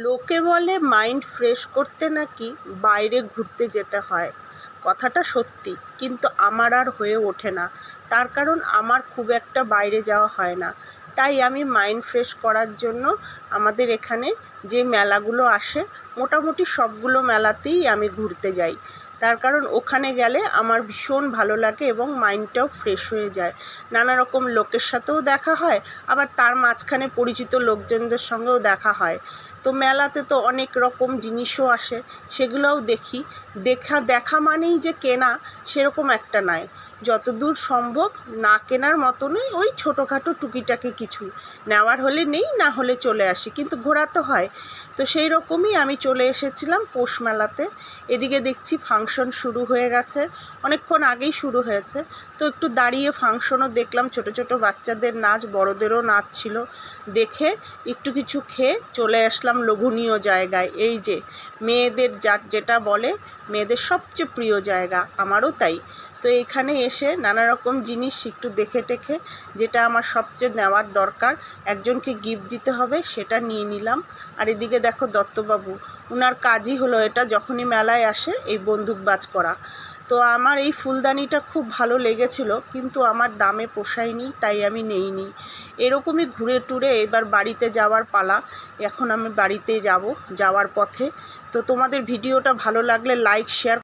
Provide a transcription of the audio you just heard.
লোকে বলে mind fresh করতে নাকি বাইরে ঘুরতে যেতে হয়। কথাটা সত্যি, কিন্তু আমার আর হয়ে ওঠে না। তার কারণ আমার খুব একটা বাইরে যাওয়া হয় না। তাই আমি মাইন্ড ফ্রেশ করার জন্য আমাদের এখানে যে মেলাগুলো আসে মোটামুটি সবগুলো মেলাতেই আমি ঘুরতে যাই। তার কারণ ওখানে গেলে আমার ভীষণ ভালো লাগে এবং মাইন্ডটাও ফ্রেশ হয়ে যায়। নানা রকম লোকের সাথেও দেখা হয়, আবার তার মাঝখানে পরিচিত লোকজনদের সঙ্গেও দেখা হয়। তো মেলাতে তো অনেক রকম জিনিসও আসে, সেগুলোও দেখি। দেখা মানেই যে কেনা সেরকম একটা নয়, যতদূর সম্ভব না কেনার মতনই ওই ছোটোখাটো টুকিটাকি কিছু নেওয়ার হলে নেই, না হলে চলে আসি, কিন্তু ঘোরা তো হয়। তো সেই রকমই আমি চলে এসেছিলাম পৌষ মেলাতে। এদিকে দেখছি ফাংশন শুরু হয়ে গেছে, অনেকক্ষণ আগেই শুরু হয়েছে। তো একটু দাঁড়িয়ে ফাংশনও দেখলাম, ছোট ছোট বাচ্চাদের নাচ, বড়দেরও নাচ ছিল। দেখে একটু কিছু খেয়ে চলে আসলাম লোভনীয় জায়গায়। এই যে মেয়েদের যেটা বলে মেয়েদের সবচেয়ে প্রিয় জায়গা, আমারও তাই। তো এখানে এসে নানা রকম জিনিস একটু দেখে টেখে, যেটা আমার সবচেয়ে নেওয়ার দরকার, একজনকে গিফট দিতে হবে, সেটা নিয়ে নিলাম। আর এদিকে দেখো দত্তবাবু, ওনার কাজই হলো এটা, যখনই মেলায় আসে এই বন্দুকবাজ করা। তো আমার এই ফুলদানিটা খুব ভালো লেগেছিল, কিন্তু আমার দামে পোষায়নি, তাই আমি নেইনি। এরকমই ঘুরে টুরে এবার বাড়িতে যাওয়ার পালা। এখন আমি বাড়িতে যাওয়ার পথে। তো তোমাদের ভিডিওটা ভালো লাগলে লাইক শেয়ার